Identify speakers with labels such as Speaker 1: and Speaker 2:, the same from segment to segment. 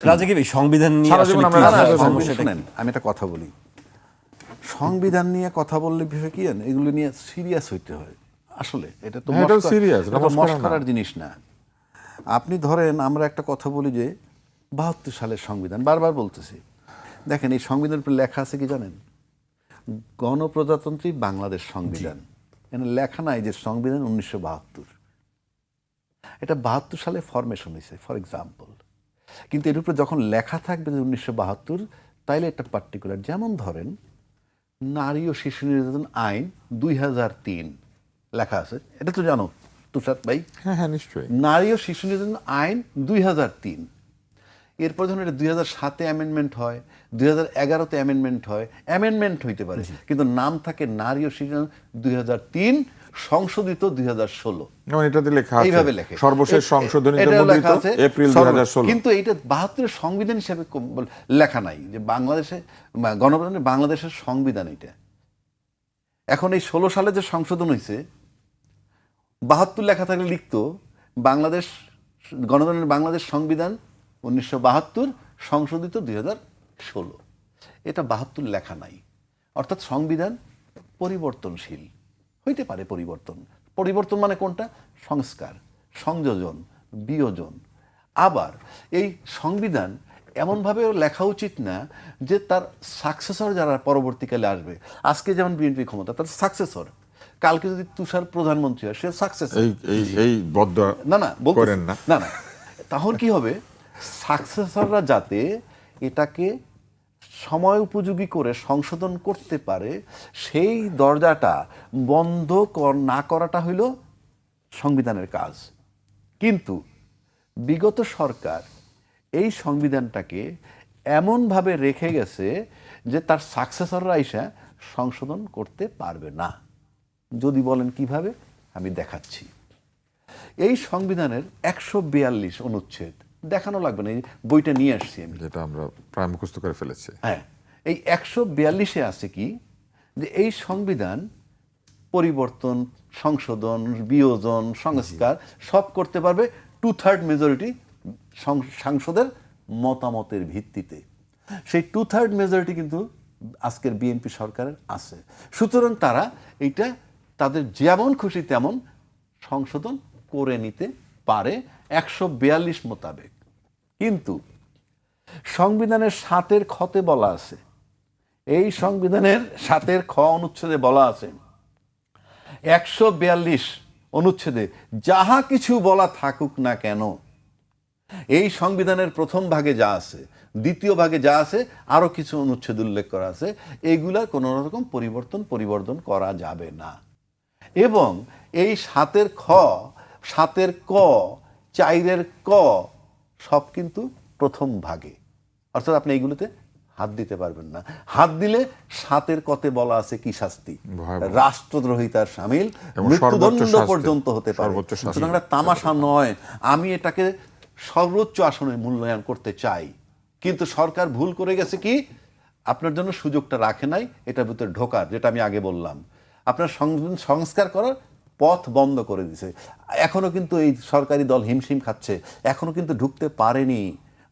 Speaker 1: রাজীব এই সংবিধান নিয়ে
Speaker 2: সারা
Speaker 1: আসলে
Speaker 2: জীবন
Speaker 1: কি
Speaker 2: আমরা রাজনীতি
Speaker 1: সমস্যাটা
Speaker 3: শুনেন, আমি একটা কথা বলি। সংবিধান নিয়ে কথা বললে বিষয় কি জানেন, এগুলো নিয়ে সিরিয়াস হইতে হয়। আসলে এটা তো
Speaker 2: হ্যাঁ, এটাও serious, এটা মস্করা না।
Speaker 3: মস্করার জিনিস না। আপনি ধরেন, আমরা একটা কথা বলি যে 72 সালের সংবিধান, বারবার বলতেছি। দেখেন, এই সংবিধানের উপর লেখা আছে কি জানেন? গণপ্রজাতন্ত্রী বাংলাদেশ সংবিধান। এখানে লেখা নাই যে সংবিধান 1972। এটা 72 সালে ফরমেশন হয়েছে, ফর এক্সাম্পল। কিন্তু এর উপরে যখন লেখা থাকবে যে 1972, তাইলে এটা পার্টিকুলার। যেমন ধরেন, নারী ও শিশু নির্যাতন আইন 2003 লেখা আছে, এটা তো জানো তুষার ভাই।
Speaker 2: হ্যাঁ হ্যাঁ নিশ্চয়ই।
Speaker 3: নারী ও শিশু নির্যাতন আইন 2003। এরপর যখন এটা 2007-এ অ্যামেন্ডমেন্ট হয়, 2011-তে অ্যামেন্ডমেন্ট হয়, অ্যামেন্ডমেন্ট হইতে পারে, কিন্তু নাম থাকে নারী ও শিশু 2003 সংশোধিত 2016।
Speaker 2: যেমন এটাতে লেখা আছে
Speaker 3: এইভাবে লেখে
Speaker 2: সর্বশেষ সংশোধনী
Speaker 3: এটাও লেখা
Speaker 2: অনুমোদিত
Speaker 3: আছে
Speaker 2: এপ্রিল
Speaker 3: সর্ব-
Speaker 2: 2016।
Speaker 3: কিন্তু এটা 72-এর সংবিধান হিসেবে লেখা নাই যে বাংলাদেশে গণপ্রজাতন্ত্রী বাংলাদেশের সংবিধান এটা। এখন এই 16 সালে যে সংশোধন হয়েছে, 72 লেখা থাকলে লিখতো বাংলাদেশ গণতন্ত্রের বাংলাদেশ সংবিধান 1972 সংশোধিত 2016। এটা 72 লেখা নাই। অর্থাৎ সংবিধান পরিবর্তনশীল হইতে পারে। পরিবর্তন মানে কোনটা? সংস্কার, সংযোজন, বিয়োজন। আবার এই সংবিধান এমনভাবেও লেখা উচিত না যে তার সাকসেসর যারা পরবর্তীকালে আসবে, আজকে যেমন বিএনপি ক্ষমতা, তার সাকসেসর কালকে যদি তুষার প্রধানমন্ত্রী হয়, সে সাকসেসর।
Speaker 2: এই বদ্ধ
Speaker 3: না বলতেছি।
Speaker 2: করেন না।
Speaker 3: না তখন কি হবে, সাকসেসররা যাতে এটাকে সময় উপযোগী করে সংশোধন করতে পারে, সেই দরজাটা বন্ধ না করাটা হইল সংবিধানের কাজ। কিন্তু বিগত সরকার এই সংবিধানটাকে এমনভাবে রেখে গেছে যে তার সাকসেসররা এসে সংশোধন করতে পারবে না। যদি বলেন কিভাবে, আমি দেখাচ্ছি। এই সংবিধানের 142 অনুচ্ছেদ, দেখানো লাগবে না, এই বইটা নিয়ে আসছি আমি।
Speaker 2: যেটা আমরা প্রায় মুখস্থ করে ফেলেছি।
Speaker 3: হ্যাঁ, এই 142-এ আছে কি, যে এই সংবিধান পরিবর্তন, সংশোধন, বিয়োজন, সংস্কার সব করতে পারবে 2/3 মেজরিটি সাংসদের মতামতের ভিত্তিতে। সেই 2/3 মেজরিটি কিন্তু আজকের বিএনপি সরকারের আছে। সুতরাং তারা এইটা তাদের যেমন খুশি তেমন সংশোধন করে নিতে পারে 142 মোতাবেক। কিন্তু সংবিধানের 7-এর খতে বলা আছে, এই সংবিধানের 7-এর খ অনুচ্ছেদে বলা আছে, 142 অনুচ্ছেদে যাহা কিছু বলা থাকুক না কেন, এই সংবিধানের প্রথম ভাগে যা আছে, দ্বিতীয় ভাগে যা আছে, আরো কিছু অনুচ্ছেদ উল্লেখ করা আছে, এইগুলা কোনো রকম পরিবর্তন করা যাবে না। এবং এই 7-এর খ, 7-এর ক, 4-এর ক সব কিন্তু প্রথম ভাগে। অর্থাৎ আপনি এইগুলোতে হাত দিতে পারবেন না। হাত দিলে 7-এর কতে বলা আছে কি শাস্তি, রাষ্ট্রদ্রোহিতার শামিল,
Speaker 2: এবং
Speaker 3: মৃত্যুদণ্ড
Speaker 2: সর্বোচ্চ শাস্তি,
Speaker 3: পর্যন্ত হতে পারে।
Speaker 2: সর্বোচ্চ শাস্তি।
Speaker 3: সুতরাং এটা তামাশা নয়। আমি এটাকে সর্বোচ্চ আসনে মূল্যায়ন করতে চাই, কিন্তু সরকার ভুল করে গেছে কি, আপনার জন্য সুযোগটা রাখে নাই এটার ভিতরে ঢোকার, যেটা আমি আগে বললাম। আপনার সংস্কার করার পথ বন্ধ করে দিছে। এখনো কিন্তু এই সরকারি দল হিমশিম খাচ্ছে, এখনো কিন্তু ঢুকতে পারেনি।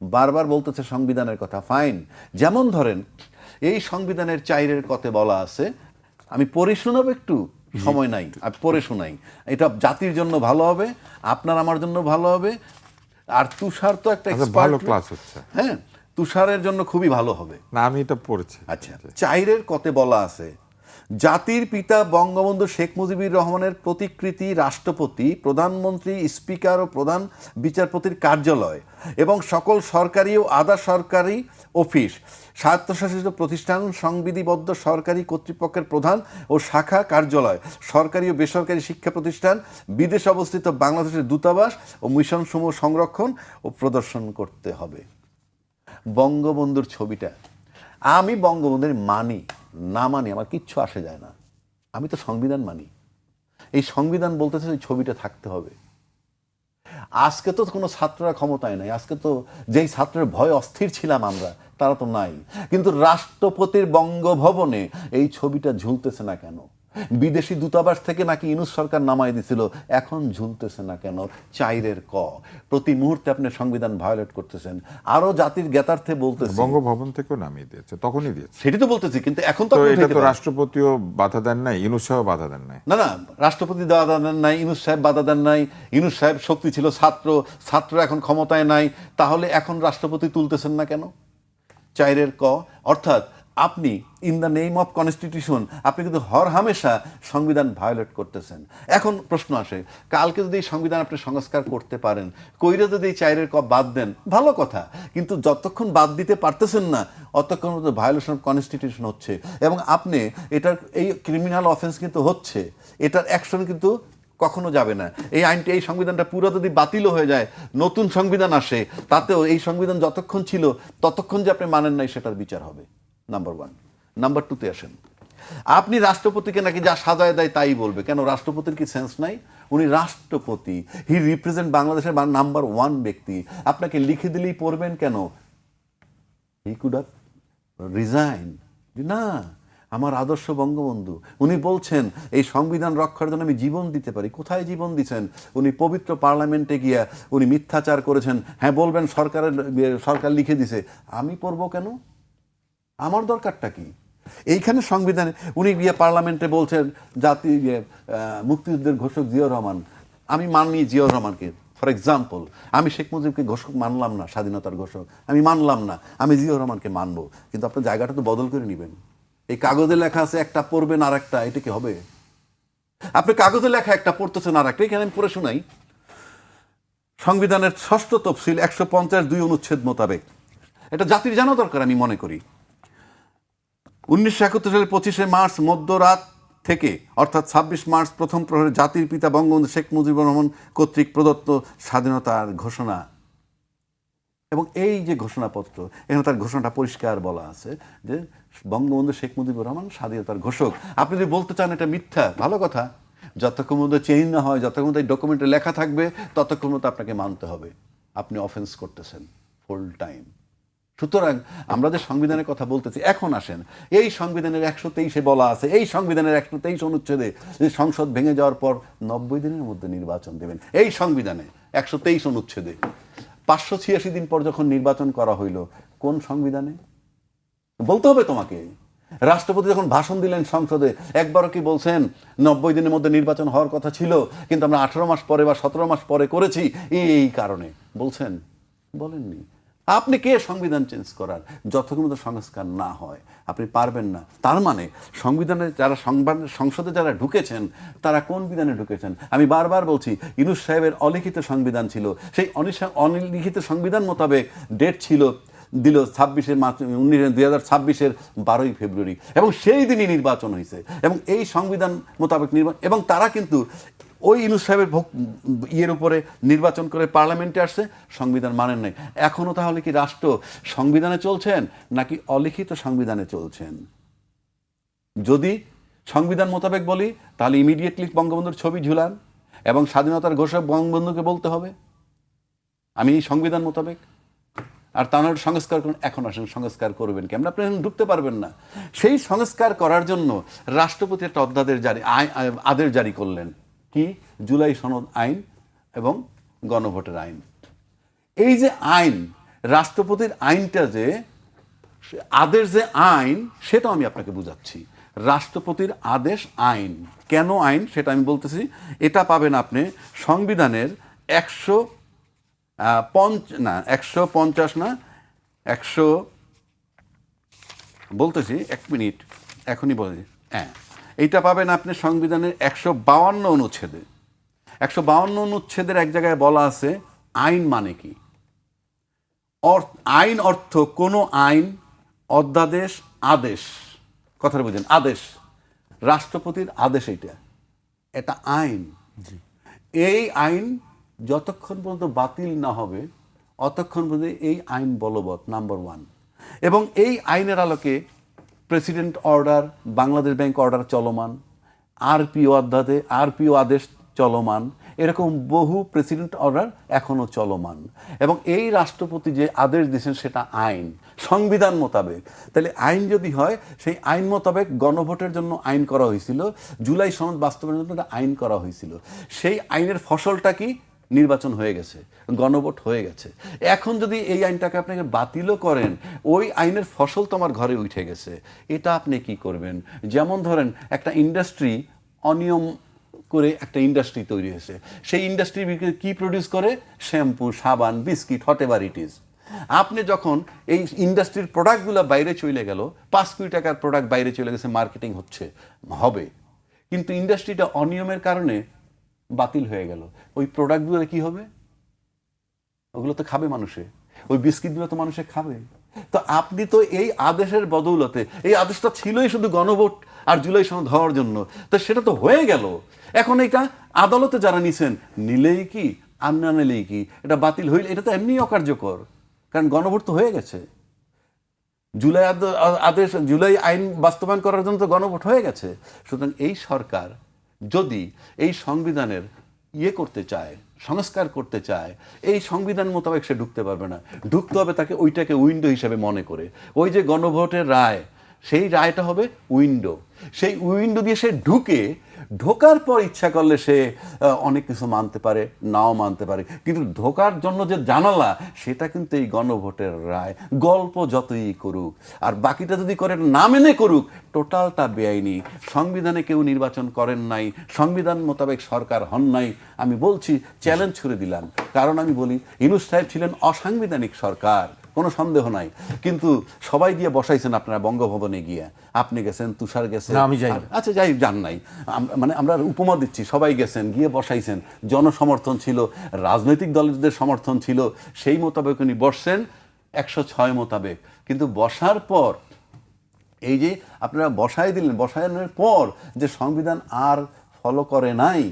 Speaker 3: বারবার বলতেছে সংবিধানের কথা, ফাইন। যেমন ধরেন, এই সংবিধানের 4-এর কতে বলা আছে, আমি পড়ে শোনাবো, একটু সময় নাই, আমি পড়ে শোনাই। এটা জাতির জন্য ভালো হবে, আপনার আমার জন্য ভালো হবে। আর তুষার তো একটা
Speaker 2: ভালো
Speaker 3: এক্সপার্ট,
Speaker 2: ক্লাস হচ্ছে।
Speaker 3: হ্যাঁ, তুষারের জন্য খুবই ভালো হবে।
Speaker 2: না, আমি এটা পড়েছি।
Speaker 3: আচ্ছা, 4-এর কতে বলা আছে, জাতির পিতা বঙ্গবন্ধু শেখ মুজিবুর রহমানের প্রতিকৃতি, রাষ্ট্রপতি, প্রধানমন্ত্রী, স্পিকার ও প্রধান বিচারপতির কার্যালয় এবং সকল সরকারি ও আধা সরকারি অফিস, স্বায়ত্তশাসিত প্রতিষ্ঠান, সংবিধিবদ্ধ সরকারি কর্তৃপক্ষের প্রধান ও শাখা কার্যালয়, সরকারি ও বেসরকারি শিক্ষা প্রতিষ্ঠান, বিদেশে অবস্থিত বাংলাদেশের দূতাবাস ও মিশনসমূহ সংরক্ষণ ও প্রদর্শন করতে হবে। বঙ্গবন্ধুর ছবিটা, আমি বঙ্গবন্ধুর মানি না মানি আমার কিচ্ছু আসে যায় না, আমি তো সংবিধান মানি। এই সংবিধান বলতেছে ওই ছবিটা থাকতে হবে। আজকে তো কোনো ছাত্ররা ক্ষমতায় নাই, আজকে তো যেই ছাত্রের ভয় অস্থির ছিলাম আমরা, তারা তো নাই। কিন্তু রাষ্ট্রপতির বঙ্গভবনে এই ছবিটা ঝুলতেছে না কেন? বিদেশি দূতাবাস থেকে নাকি ইউনূস সরকার নামাই দিছিল, এখন ঝুলতেছে না কেন? চাইরের ক। প্রতি মুহূর্তে আপনি সংবিধান ভায়োলেট করতেছেন। আরো জাতির জ্ঞাতার্থে বলতেছি,
Speaker 2: বঙ্গভবন থেকেও নামিয়ে দিয়েছে, তখনই দিয়েছে।
Speaker 3: সেটি তো বলতেছি, কিন্তু এখন তো
Speaker 2: তো
Speaker 3: আপনি
Speaker 2: এটা
Speaker 3: উঠাইতে
Speaker 2: তো
Speaker 3: পারেন।
Speaker 2: রাষ্ট্রপতিও বাধা দেন নাই, ইউনূস সাহেব বাধা দেন নাই।
Speaker 3: না না, রাষ্ট্রপতি বাধা দেন নাই, ইউনূস সাহেব বাধা দেন নাই। ইউনূস সাহেব শক্তি ছিল ছাত্র এখন ক্ষমতায় নাই, তাহলে এখন রাষ্ট্রপতি তুলতেছেন না কেন? চাইরের ক। অর্থাৎ আপনি in the name of constitution আপনি কিন্তু হর হামেশা সংবিধান ভায়োলেট করতেছেন। এখন প্রশ্ন আসে, কালকে যদি এই সংবিধান আপনি সংস্কার করতে পারেন, কইরে যদি এই চাইরের ক বাদ দেন, ভালো কথা, কিন্তু যতক্ষণ বাদ দিতে পারতেছেন না অতক্ষণ ভায়োলেশন অফ কনস্টিটিউশন হচ্ছে, এবং আপনি এটার এই ক্রিমিনাল অফেন্স কিন্তু হচ্ছে, এটার অ্যাকশন কিন্তু কখনো যাবে না। এই আইনটি, এই সংবিধানটা পুরো যদি বাতিল হয়ে যায়, নতুন সংবিধান আসে, তাতেও এই সংবিধান যতক্ষণ ছিল ততক্ষণ যে আপনি মানেন নাই সেটার বিচার হবে। Number one. নাম্বার টুতে আসেন, আপনি রাষ্ট্রপতিকে নাকি যা সাজায় দেয় তাই বলবে। কেন? রাষ্ট্রপতির কি সেন্স নাই? উনি রাষ্ট্রপতি, হি রিপ্রেজেন্ট বাংলাদেশের নাম্বার ওয়ান ব্যক্তি। আপনাকে লিখে দিলেই পড়বেন কেন? He could have resign. না, আমার আদর্শ বঙ্গবন্ধু, উনি বলছেন এই সংবিধান রক্ষার জন্য আমি জীবন দিতে পারি। কোথায় জীবন দিচ্ছেন? উনি পবিত্র পার্লামেন্টে গিয়া উনি মিথ্যাচার করেছেন। হ্যাঁ বলবেন সরকার লিখে দিছে, আমি পড়বো কেন? আমার দরকারটা কি? এইখানে সংবিধানে উনি গিয়ে পার্লামেন্টে বলছেন জাতি মুক্তিযুদ্ধের ঘোষক জিয়াউর রহমান, আমি মানি জিয়াউর রহমানকে। ফর এক্সাম্পল, আমি শেখ মুজিবকে ঘোষক মানলাম না, স্বাধীনতার ঘোষক আমি মানলাম না, আমি জিয়াউর রহমানকে মানবো। কিন্তু আপনার জায়গাটা তো বদল করে নেবেন। এই কাগজে লেখা আছে একটা, পড়বেন আর একটা, এটা কি হবে? আপনি কাগজে লেখা একটা পড়তেছেন আর একটা। এখানে আমি পড়ে শোনাই। সংবিধানের ৬ষ্ঠ তফসিল ১৫০(২) অনুচ্ছেদ মোতাবেক, এটা জাতির জানা দরকার আমি মনে করি, 19৭১ সালের 25শে মার্চ মধ্যরাত থেকে অর্থাৎ ২৬ মার্চ প্রথম প্রহরে জাতির পিতা বঙ্গবন্ধু শেখ মুজিবুর রহমান কর্তৃক প্রদত্ত স্বাধীনতার ঘোষণা। এবং এই যে ঘোষণাপত্র, এখানে তার ঘোষণাটা পরিষ্কার বলা আছে যে বঙ্গবন্ধু শেখ মুজিবুর রহমান স্বাধীনতার ঘোষক। আপনি যদি বলতে চান এটা মিথ্যা, ভালো কথা, যতক্ষণ মধ্যে চেঞ্জ না হয়, যতক্ষণ মধ্যে এই ডকুমেন্টে লেখা থাকবে, ততক্ষণ মতো আপনাকে মানতে হবে। আপনি অফেন্স করতেছেন ফুল টাইম। সুতরাং আমরা যে সংবিধানের কথা বলতেছি, এখন আসেন এই সংবিধানের ১২৩-এ বলা আছে, এই সংবিধানের ১২৩ অনুচ্ছেদে যে সংসদ ভেঙে যাওয়ার পর ৯০ দিনের মধ্যে নির্বাচন দেবেন। এই সংবিধানে ১২৩ অনুচ্ছেদে ৫৮৬ দিন পর যখন নির্বাচন করা হইল, কোন সংবিধানে? বলতে হবে তোমাকে। রাষ্ট্রপতি যখন ভাষণ দিলেন সংসদে, একবারও কি বলছেন ৯০ দিনের মধ্যে নির্বাচন হওয়ার কথা ছিল কিন্তু আমরা ১৮ মাস পরে বা ১৭ মাস পরে করেছি এই কারণে? বলছেন? বলেননি। আপনি কে সংবিধান চেঞ্জ করার? যতক্ষণ সংস্কার না হয় আপনি পারবেন না। তার মানে সংবিধানে যারা সংসদে যারা ঢুকেছেন তারা কোন বিধানে ঢুকেছেন? আমি বারবার বলছি, ইউনূস সাহেবের অলিখিত সংবিধান ছিল, সেই অলিখিত সংবিধান মোতাবেক ডেট ছিল দিল ২৬শে মার্চ ২০২৬-এর ১২ই ফেব্রুয়ারি, এবং সেই দিনই নির্বাচন হয়েছে। এবং এই সংবিধান মোতাবেক এবং তারা কিন্তু ওই ইউনূস সাহেবের ইয়ের উপরে নির্বাচন করে পার্লামেন্টে আসছে, সংবিধান মানেন নাই। এখনো তাহলে কি রাষ্ট্র সংবিধানে চলছেন নাকি অলিখিত সংবিধানে চলছেন? যদি সংবিধান মোতাবেক বলি তাহলে ইমিডিয়েটলি বঙ্গবন্ধুর ছবি ঝুলান এবং স্বাধীনতার ঘোষক বঙ্গবন্ধুকে বলতে হবে আমি এই সংবিধান মোতাবেক। আর তা নয় সংস্কার করুন। এখন আসেন সংস্কার করবেন কেমন? আপনি ঢুকতে পারবেন না। সেই সংস্কার করার জন্য রাষ্ট্রপতি একটা আদেশ জারি করলেন, কি? জুলাই সনদ আইন এবং গণভোটের আইন। এই যে আইন, রাষ্ট্রপতির আইনটা যে আদেশ, যে আইন, সেটা আমি আপনাকে বুঝাচ্ছি। রাষ্ট্রপতির আদেশ আইন। কেন আইন সেটা আমি বলতেছি। এটা পাবেন আপনি সংবিধানের 150 বলতেছি, এক মিনিট, এখনই বলে। হ্যাঁ, এইটা পাবেন আপনি সংবিধানের 152 অনুচ্ছেদে। 152 অনুচ্ছেদের এক জায়গায় বলা আছে আইন মানে কি। আইন অর্থ কোনো আইন, অধ্যাদেশ, আদেশ। কথাটা বুঝেন, আদেশ, রাষ্ট্রপতির আদেশ, এটা আইন। এই আইন যতক্ষণ পর্যন্ত বাতিল না হবে অতক্ষণ পর্যন্ত এই আইন বলবৎ, নাম্বার ওয়ান। এবং এই আইনের আলোকে president order, Bangladesh bank order চলমান, আরপিও আদেশ চলমান, এরকম বহু প্রেসিডেন্ট অর্ডার এখনো চলমান, এবং এই রাষ্ট্রপতি যে আদেশ দিয়েছেন সেটা আইন, সংবিধান মোতাবেক। তাহলে আইন যদি হয়, সেই আইন মোতাবেক গণভোটের জন্য আইন করা হয়েছিল, জুলাই সনদ বাস্তবায়নের জন্য একটা আইন করা হয়েছিল। সেই আইনের ফসলটা কি? নির্বাচন হয়ে গেছে, গণভোট হয়ে গেছে। এখন যদি এই আইনটাকে আপনাকে বাতিলও করেন, ওই আইনের ফসল তোমার ঘরে উঠে গেছে, এটা আপনি কি করবেন? যেমন ধরেন একটা ইন্ডাস্ট্রি অনিয়ম করে একটা ইন্ডাস্ট্রি তৈরি হয়েছে, সেই ইন্ডাস্ট্রি কি প্রডিউস করে? শ্যাম্পু, সাবান, biscuit, hot ever it is. আপনি যখন এই ইন্ডাস্ট্রির প্রোডাক্টগুলো বাইরে চলে গেল, 5 কোটি টাকার প্রোডাক্ট বাইরে চলে গেছে, মার্কেটিং হবে, কিন্তু ইন্ডাস্ট্রিটা অনিয়মের কারণে বাতিল হয়ে গেল, ওই প্রোডাক্টগুলো কি হবে? ওগুলো তো খাবে মানুষে, ওই বিস্কিটগুলো তো মানুষে খাবে। তো আপনি তো এই আদেশের বদৌলতে, এই আদেশটা ছিলই শুধু গণভোট আর জুলাই সনদ হওয়ার জন্য, তো সেটা তো হয়ে গেল। এখন এটা আদালতে যারা নিছেন, নিলেই কি আর না নিলেই কি, এটা বাতিল হইলে এটা তো এমনি অকার্যকর, কারণ গণভোট তো হয়ে গেছে। জুলাই আদেশ, জুলাই আইন বাস্তবায়ন করার জন্য তো গণভোট হয়ে গেছে। সুতরাং এই সরকার যদি এই সংবিধানের করতে চায়, সংস্কার করতে চায়, এই সংবিধান মোতাবেক সে ঢুকতে পারবে না। ঢুকতে হবে তাকে ওইটাকে উইন্ডো হিসেবে মনে করে। ওই যে গণভোটের রায়, সেই রায়টা হবে উইন্ডো। সেই উইন্ডো দিয়ে সে ঢোকার পর ইচ্ছা করলে সে অনেক কিছু মানতে পারে, নাও মানতে পারে, কিন্তু ঢোকার জন্য যে জানালা, সেটা কিন্তু এই গণভোটের রায়। গল্প যতই করুক আর বাকিটা যদি করে না মেনে করুক, টোটালটা বেআইনি। সংবিধানে কেউ নির্বাচন করেন নাই, সংবিধান মোতাবেক সরকার হন নাই। আমি বলছি, চ্যালেঞ্জ ছুড়ে দিলাম, কারণ আমি বলি ইউনূস সাহেব ছিলেন অসাংবিধানিক সরকার, কোনো সন্দেহ নাই, কিন্তু সবাই গিয়ে বসাইছেন আপনারা বঙ্গভবনে গিয়ে। আপনি গেছেন, তুষার গেছেন,
Speaker 1: আমি যাই।
Speaker 3: আচ্ছা যাই, যান নাই, মানে আমরা উপমা দিচ্ছি, সবাই গেছেন, গিয়ে বসাইছেন, জনসমর্থন ছিল, রাজনৈতিক দলদের সমর্থন ছিল, সেই মোতাবেক উনি বসছেন 106 মোতাবেক। কিন্তু বসার পর এই যে আপনারা বসাই দিলেন, বসানোর পর যে সংবিধান আর ফলো করে নাই,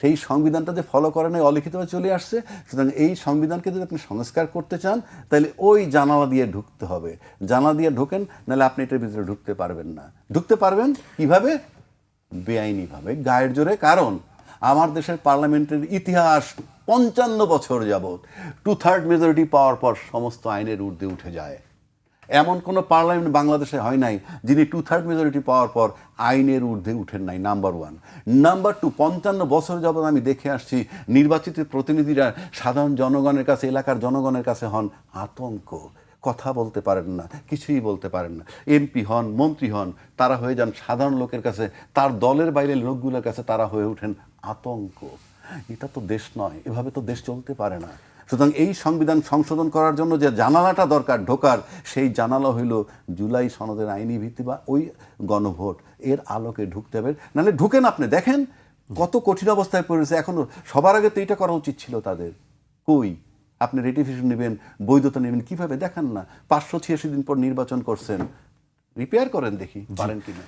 Speaker 3: সেই সংবিধানটা যে ফলো করে নাই, অলিখিতভাবে চলে আসছে। সুতরাং এই সংবিধানকে যদি আপনি সংস্কার করতে চান, তাহলে ওই জানালা দিয়ে ঢুকতে হবে। জানালা দিয়ে ঢোকেন, নাহলে আপনি এটার ভিতরে ঢুকতে পারবেন না। ঢুকতে পারবেন কিভাবে? বেআইনিভাবে, গায়ের জোরে। কারণ আমার দেশের পার্লামেন্টের ইতিহাস 55 বছর যাবৎ 2/3 মেজরিটি পাওয়ার পর সমস্ত আইনের ঊর্ধ্বে উঠে যায়। এমন কোনো পার্লামেন্ট বাংলাদেশে হয় নাই যিনি 2/3 মেজরিটি পাওয়ার পর আইনের ঊর্ধ্বে উঠেন নাই, নাম্বার 1। নাম্বার 2, 55 বছর যাবৎ আমি দেখে আসছি নির্বাচিত প্রতিনিধিরা সাধারণ জনগণের কাছে, এলাকার জনগণের কাছে হন আতঙ্ক। কথা বলতে পারেন না, কিছুই বলতে পারেন না। এমপি হন, মন্ত্রী হন, তারা হয়ে যান সাধারণ লোকের কাছে, তার দলের বাইরের লোকগুলোর কাছে তারা হয়ে ওঠেন আতঙ্ক। এটা তো দেশ নয়, এভাবে তো দেশ চলতে পারে না। সুতরাং এই সংবিধান সংশোধন করার জন্য যে জানালাটা দরকার ঢোকার, সেই জানালা হইল জুলাই সনদের আইনি ভিত্তি বা ওই গণভোট, এর আলোকে ঢুকতে হবে। নাহলে ঢুকেন, আপনি দেখেন কত কঠিন অবস্থায় পড়েছে। এখনো সবার আগে তো এটা করা উচিত ছিল তাদের। কই আপনি রেটিফিকেশন নেবেন, বৈধতা নেবেন, কিভাবে দেখান না। 586 দিন পর নির্বাচন করছেন, রিপেয়ার করেন, দেখি পারেন কিনা।